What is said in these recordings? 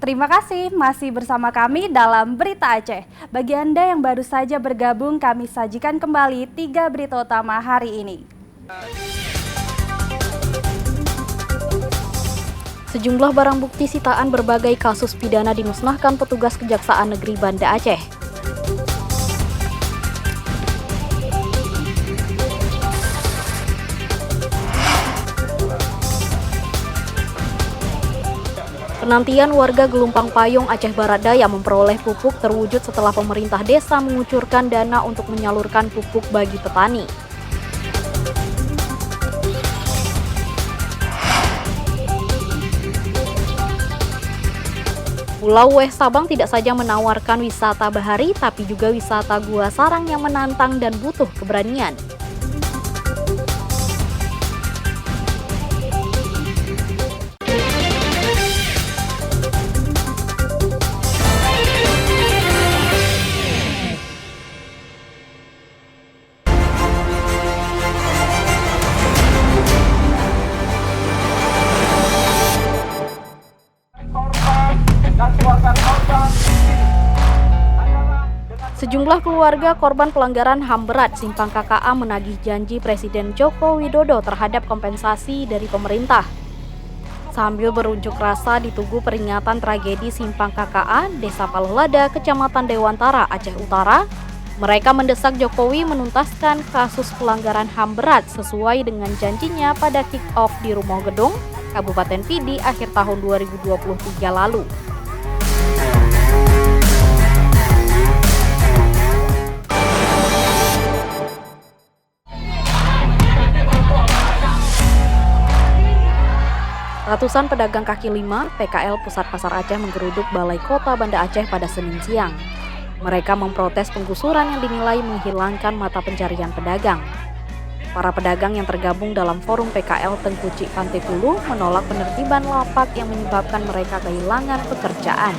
Terima kasih masih bersama kami dalam Berita Aceh. Bagi Anda yang baru saja bergabung, kami sajikan kembali 3 berita utama hari ini. Sejumlah barang bukti sitaan berbagai kasus pidana dimusnahkan petugas Kejaksaan Negeri Banda Aceh. Penantian warga Gelumpang Payung, Aceh Barat Daya memperoleh pupuk terwujud setelah pemerintah desa mengucurkan dana untuk menyalurkan pupuk bagi petani. Pulau Weh Sabang tidak saja menawarkan wisata bahari, tapi juga wisata Gua Sarang yang menantang dan butuh keberanian. Sejumlah keluarga korban pelanggaran HAM berat Simpang KKA menagih janji Presiden Joko Widodo terhadap kompensasi dari pemerintah. Sambil berunjuk rasa di Tugu Peringatan Tragedi Simpang KKA, Desa Paluhlada, Kecamatan Dewantara, Aceh Utara, mereka mendesak Jokowi menuntaskan kasus pelanggaran HAM berat sesuai dengan janjinya pada kick-off di Rumah Gedung, Kabupaten Pidi akhir tahun 2023 lalu. Ratusan pedagang kaki lima PKL Pusat Pasar Aceh menggeruduk Balai Kota Banda Aceh pada Senin siang. Mereka memprotes penggusuran yang dinilai menghilangkan mata pencarian pedagang. Para pedagang yang tergabung dalam forum PKL Tengkuci Pantai Pulu menolak penertiban lapak yang menyebabkan mereka kehilangan pekerjaan.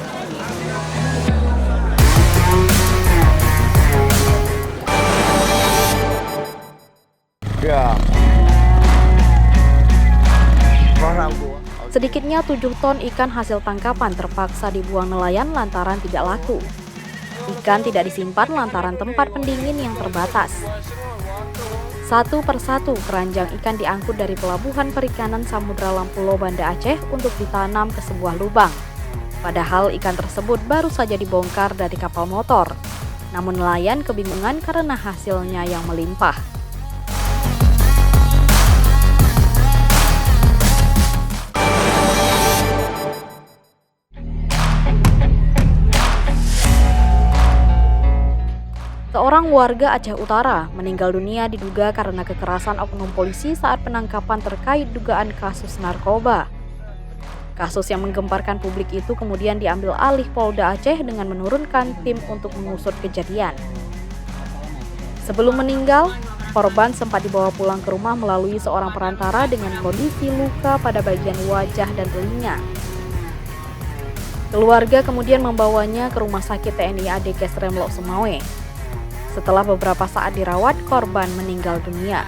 Sedikitnya 7 ton ikan hasil tangkapan terpaksa dibuang nelayan lantaran tidak laku. Ikan tidak disimpan lantaran tempat pendingin yang terbatas. Satu persatu keranjang ikan diangkut dari Pelabuhan Perikanan Samudra Lampulo Banda Aceh untuk ditanam ke sebuah lubang. Padahal ikan tersebut baru saja dibongkar dari kapal motor. Namun nelayan kebingungan karena hasilnya yang melimpah. Seorang warga Aceh Utara meninggal dunia diduga karena kekerasan oknum polisi saat penangkapan terkait dugaan kasus narkoba. Kasus yang menggemparkan publik itu kemudian diambil alih Polda Aceh dengan menurunkan tim untuk mengusut kejadian. Sebelum meninggal, korban sempat dibawa pulang ke rumah melalui seorang perantara dengan kondisi luka pada bagian wajah dan telinga. Keluarga kemudian membawanya ke Rumah Sakit TNI AD Kesremlok Semawe. Setelah beberapa saat dirawat, korban meninggal dunia.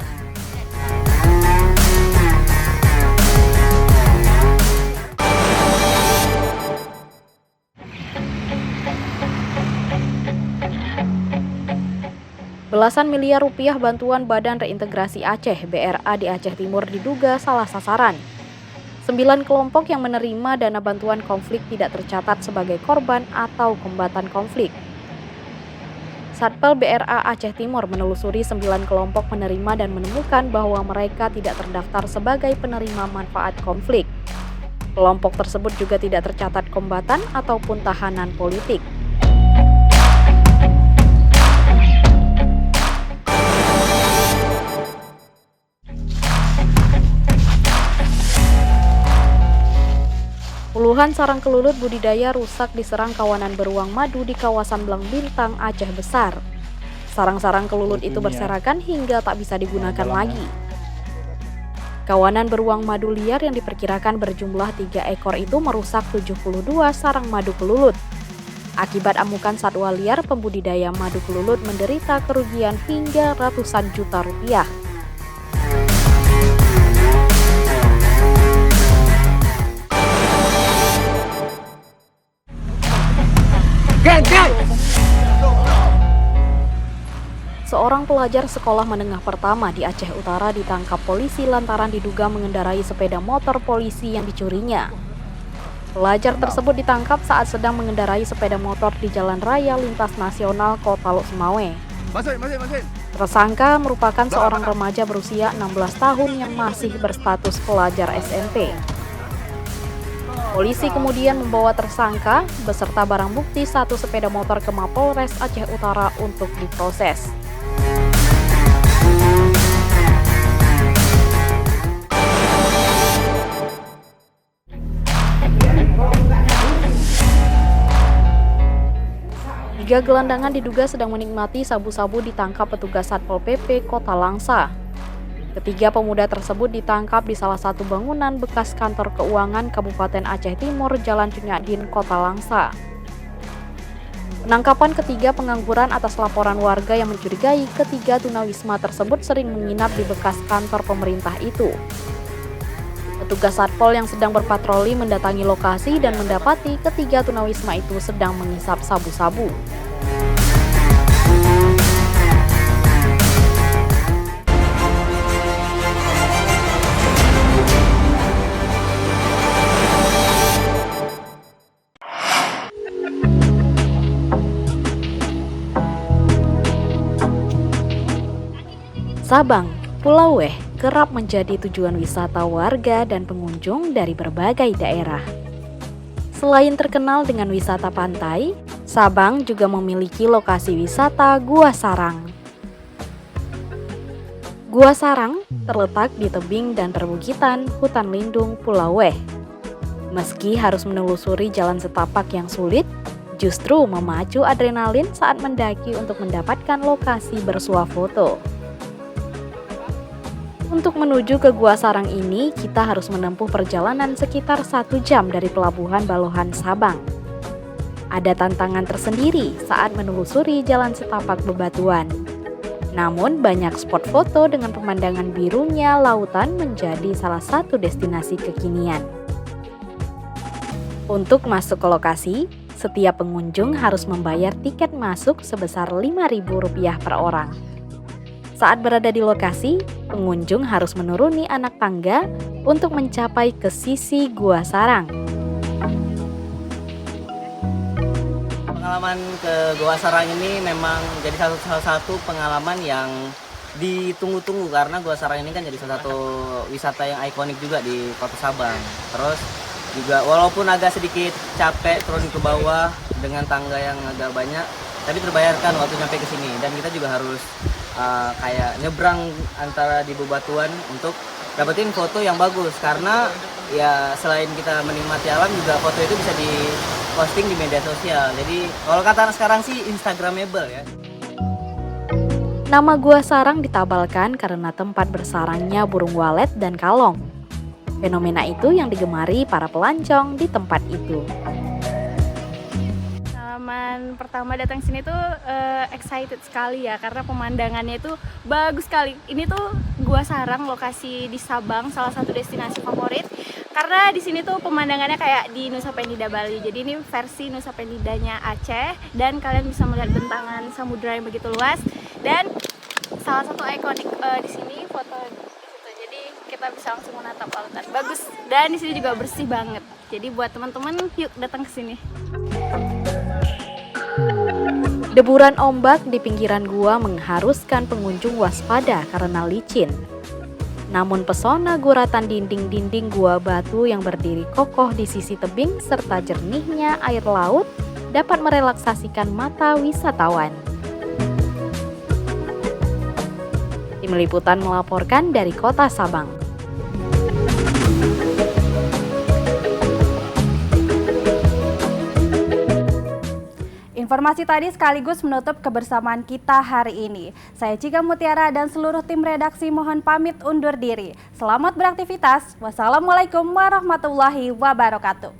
Belasan miliar rupiah bantuan Badan Reintegrasi Aceh (BRA) di Aceh Timur diduga salah sasaran. 9 kelompok yang menerima dana bantuan konflik tidak tercatat sebagai korban atau kombatan konflik. Satpel BRA Aceh Timur menelusuri 9 kelompok penerima dan menemukan bahwa mereka tidak terdaftar sebagai penerima manfaat konflik. Kelompok tersebut juga tidak tercatat kombatan ataupun tahanan politik. Puluhan sarang kelulut budidaya rusak diserang kawanan beruang madu di kawasan Belang Bintang, Aceh Besar. Sarang-sarang kelulut itu berserakan hingga tak bisa digunakan lagi. Kawanan beruang madu liar yang diperkirakan berjumlah 3 ekor itu merusak 72 sarang madu kelulut. Akibat amukan satwa liar, pembudidaya madu kelulut menderita kerugian hingga ratusan juta rupiah. Seorang pelajar sekolah menengah pertama di Aceh Utara ditangkap polisi lantaran diduga mengendarai sepeda motor polisi yang dicurinya. Pelajar tersebut ditangkap saat sedang mengendarai sepeda motor di Jalan Raya Lintas Nasional Kota Lok Sumawe. Tersangka merupakan seorang remaja berusia 16 tahun yang masih berstatus pelajar SMP. Polisi kemudian membawa tersangka beserta barang bukti satu sepeda motor ke Mapolres Aceh Utara untuk diproses. Tiga gelandangan diduga sedang menikmati sabu-sabu ditangkap petugas Satpol PP Kota Langsa. Ketiga pemuda tersebut ditangkap di salah satu bangunan bekas kantor keuangan Kabupaten Aceh Timur, Jalan Cunyadin, Kota Langsa. Penangkapan ketiga pengangguran atas laporan warga yang mencurigai ketiga tunawisma tersebut sering menginap di bekas kantor pemerintah itu. Petugas Satpol yang sedang berpatroli mendatangi lokasi dan mendapati ketiga tunawisma itu sedang mengisap sabu-sabu. Sabang, Pulau Weh kerap menjadi tujuan wisata warga dan pengunjung dari berbagai daerah. Selain terkenal dengan wisata pantai, Sabang juga memiliki lokasi wisata Gua Sarang. Gua Sarang terletak di tebing dan perbukitan hutan lindung Pulau Weh. Meski harus menelusuri jalan setapak yang sulit, justru memacu adrenalin saat mendaki untuk mendapatkan lokasi bersuah foto. Untuk menuju ke Gua Sarang ini, kita harus menempuh perjalanan sekitar 1 jam dari Pelabuhan Balohan, Sabang. Ada tantangan tersendiri saat menelusuri jalan setapak bebatuan. Namun, banyak spot foto dengan pemandangan birunya lautan menjadi salah satu destinasi kekinian. Untuk masuk ke lokasi, setiap pengunjung harus membayar tiket masuk sebesar Rp5.000 per orang. Saat berada di lokasi, pengunjung harus menuruni anak tangga untuk mencapai ke sisi Gua Sarang. Pengalaman ke Gua Sarang ini memang jadi salah satu pengalaman yang ditunggu-tunggu karena Gua Sarang ini kan jadi salah satu wisata yang ikonik juga di Kota Sabang. Terus juga walaupun agak sedikit capek turun ke bawah dengan tangga yang agak banyak, tapi terbayarkan waktu nyampe ke sini. Dan kita juga harus kayak nyebrang antara di bebatuan untuk dapetin foto yang bagus, karena ya selain kita menikmati alam juga foto itu bisa di posting di media sosial. Jadi kalau kata anak sekarang sih instagramable ya. Nama Gua Sarang ditabalkan karena tempat bersarangnya burung walet dan kalong. Fenomena itu yang digemari para pelancong di tempat itu. Pengalaman pertama datang sini tuh excited sekali ya, karena pemandangannya itu bagus sekali. Ini tuh Gua Sarang, lokasi di Sabang, salah satu destinasi favorit. Karena di sini tuh pemandangannya kayak di Nusa Penida, Bali. Jadi ini versi Nusa Penidanya Aceh, dan kalian bisa melihat bentangan samudra yang begitu luas. Dan salah satu ikonik di sini foto di situ. Jadi kita bisa langsung menatap lautan. Bagus, dan di sini juga bersih banget. Jadi buat teman-teman, yuk datang ke sini. Deburan ombak di pinggiran gua mengharuskan pengunjung waspada karena licin. Namun pesona guratan dinding-dinding gua batu yang berdiri kokoh di sisi tebing serta jernihnya air laut dapat merelaksasikan mata wisatawan. Tim Liputan melaporkan dari Kota Sabang. Informasi tadi sekaligus menutup kebersamaan kita hari ini. Saya Cika Mutiara dan seluruh tim redaksi mohon pamit undur diri. Selamat beraktivitas. Wassalamualaikum warahmatullahi wabarakatuh.